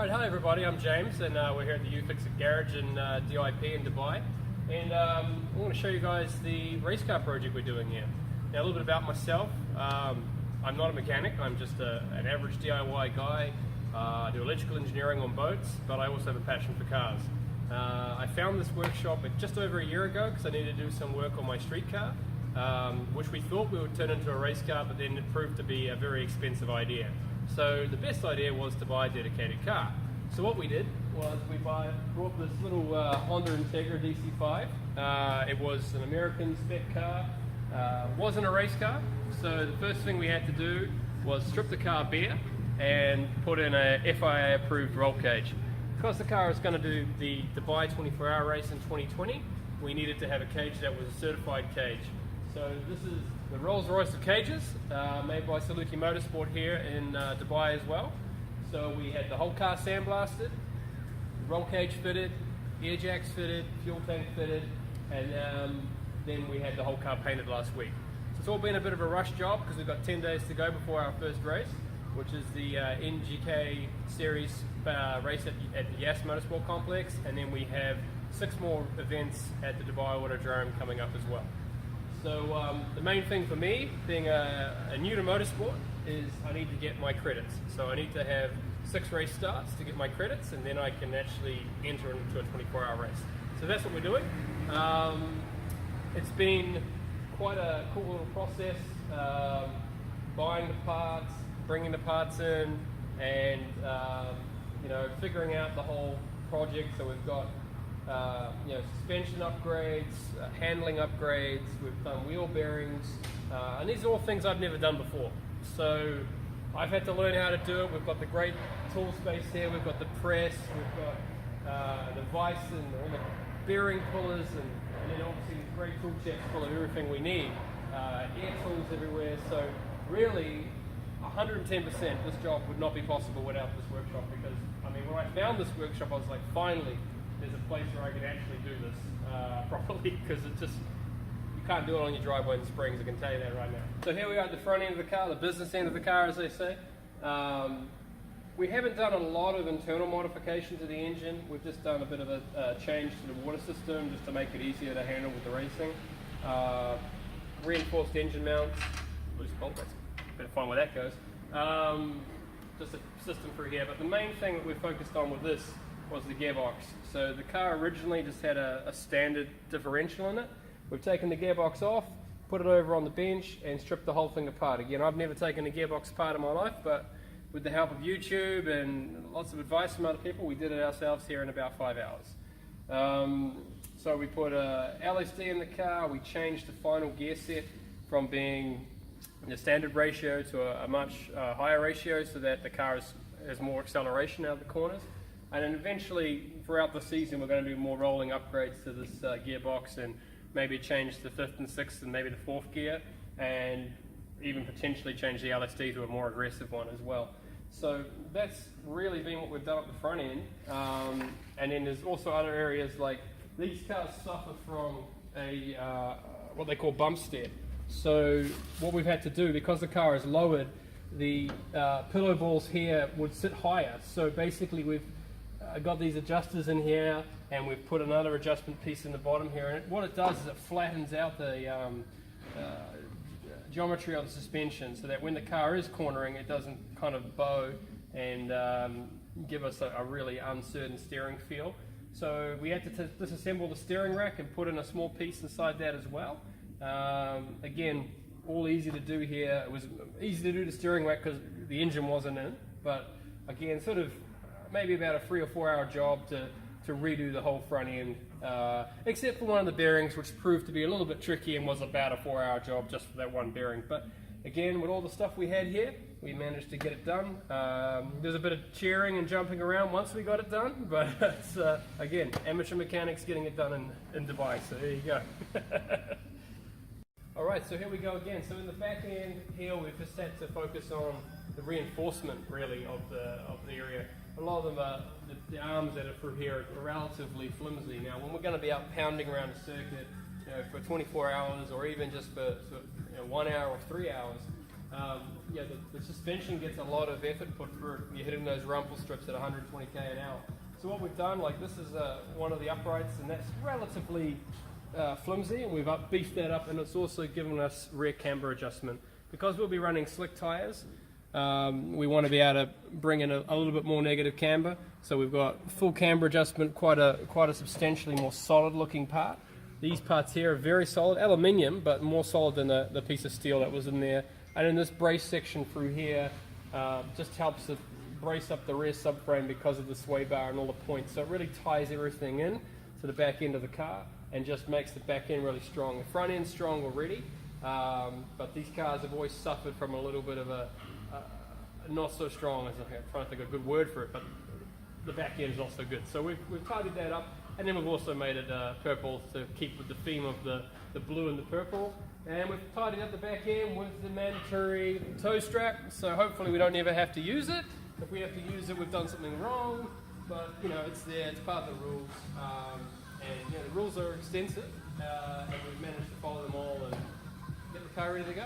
Alright, hi everybody, I'm James and we're here at the UFix Garage in DIP in Dubai, and I want to show you guys the race car project we're doing here. Now, a little bit about myself. I'm not a mechanic, I'm just an average DIY guy. I do electrical engineering on boats, but I also have a passion for cars. I found this workshop just over a year ago because I needed to do some work on my street car, which we thought we would turn into a race car, but then it proved to be a very expensive idea. So the best idea was to buy a dedicated car. So what we did was we brought this little Honda Integra DC5. It was an American spec car, wasn't a race car. So the first thing we had to do was strip the car bare and put in a FIA approved roll cage. Because the car is going to do the Dubai 24-hour race in 2020, we needed to have a cage that was a certified cage. So this is the Rolls-Royce of cages, made by Saluki Motorsport here in Dubai as well. So we had the whole car sandblasted, roll cage fitted, air jacks fitted, fuel tank fitted, and then we had the whole car painted last week. So it's all been a bit of a rush job because we've got 10 days to go before our first race, which is the NGK Series race at the Yas Motorsport Complex, and then we have 6 more events at the Dubai Autodrome coming up as well. So the main thing for me, being a new to motorsport, is I need to get my credits. So I need to have 6 race starts to get my credits, and then I can actually enter into a 24-hour race. So that's what we're doing. It's been quite a cool little process, buying the parts, bringing the parts in, and figuring out the whole project. So we've got suspension upgrades, handling upgrades, we've done wheel bearings, and these are all things I've never done before. So I've had to learn how to do it. We've got the great tool space here, we've got the press, we've got the vise and all the bearing pullers, and then obviously these great tool checks full of everything we need, air tools everywhere. So really, 110% this job would not be possible without this workshop, because I mean, when I found this workshop I was like, finally there's a place where I can actually do this properly, because it's just, you can't do it on your driveway in Springs, I can tell you that right now. So here we are at the front end of the car, the business end of the car as they say. We haven't done a lot of internal modification to the engine. We've just done a bit of a change to the water system just to make it easier to handle with the racing. Reinforced engine mounts, loose bolt, that's a bit of fun where that goes. Just a system through here, but the main thing that we're focused on with this was the gearbox. So the car originally just had a standard differential in it. We've taken the gearbox off, put it over on the bench, and stripped the whole thing apart. Again, I've never taken a gearbox apart in my life, but with the help of YouTube and lots of advice from other people, we did it ourselves here in about 5 hours. So we put a LSD in the car, we changed the final gear set from being the standard ratio to a much higher ratio so that the car has more acceleration out of the corners. And then eventually, throughout the season, we're going to do more rolling upgrades to this gearbox, and maybe change the 5th and 6th and maybe the 4th gear, and even potentially change the LSD to a more aggressive one as well. So that's really been what we've done at the front end. And then there's also other areas, like these cars suffer from a what they call bump steer. So what we've had to do, because the car is lowered, the pillow balls here would sit higher. So basically we've got these adjusters in here, and we've put another adjustment piece in the bottom here, and what it does is it flattens out the geometry of the suspension, so that when the car is cornering it doesn't kind of bow and give us a really uncertain steering feel. So we had to disassemble the steering rack and put in a small piece inside that as well. Again, all easy to do here. It was easy to do the steering rack because the engine wasn't in, but again, sort of maybe about a 3 or 4 hour job to redo the whole front end, except for one of the bearings, which proved to be a little bit tricky and was about a 4 hour job just for that one bearing. But again, with all the stuff we had here, we managed to get it done. There's a bit of cheering and jumping around once we got it done, but it's, again, amateur mechanics getting it done in Dubai, so there you go. Alright, so here we go again. So in the back end here, we've just had to focus on the reinforcement, really, of the area. A lot of them are, the arms that are through here are relatively flimsy. Now, when we're going to be out pounding around a circuit, for 24 hours, or even just for 1 hour or 3 hours, Yeah, the suspension gets a lot of effort put through it. You're hitting those rumble strips at 120k an hour. So what we've done, like this is one of the uprights, and that's relatively flimsy, and we've beefed that up, and it's also given us rear camber adjustment. Because we'll be running slick tires, we want to be able to bring in a little bit more negative camber. So we've got full camber adjustment, quite a substantially more solid looking part. These parts here are very solid, aluminium, but more solid than the piece of steel that was in there. And in this brace section through here, just helps to brace up the rear subframe because of the sway bar and all the points. So it really ties everything in to the back end of the car and just makes the back end really strong. The front end's strong already, but these cars have always suffered from a little bit of a not so strong, as I'm trying to think of a good word for it, but the back end is not so good. So we've tidied that up, and then we've also made it purple to keep with the theme of the blue and the purple. And we've tidied up the back end with the mandatory toe strap, so hopefully we don't ever have to use it. If we have to use it, we've done something wrong, but you know, it's there, it's part of the rules. And you know, the rules are extensive, and we've managed to follow them all and get the car ready to go.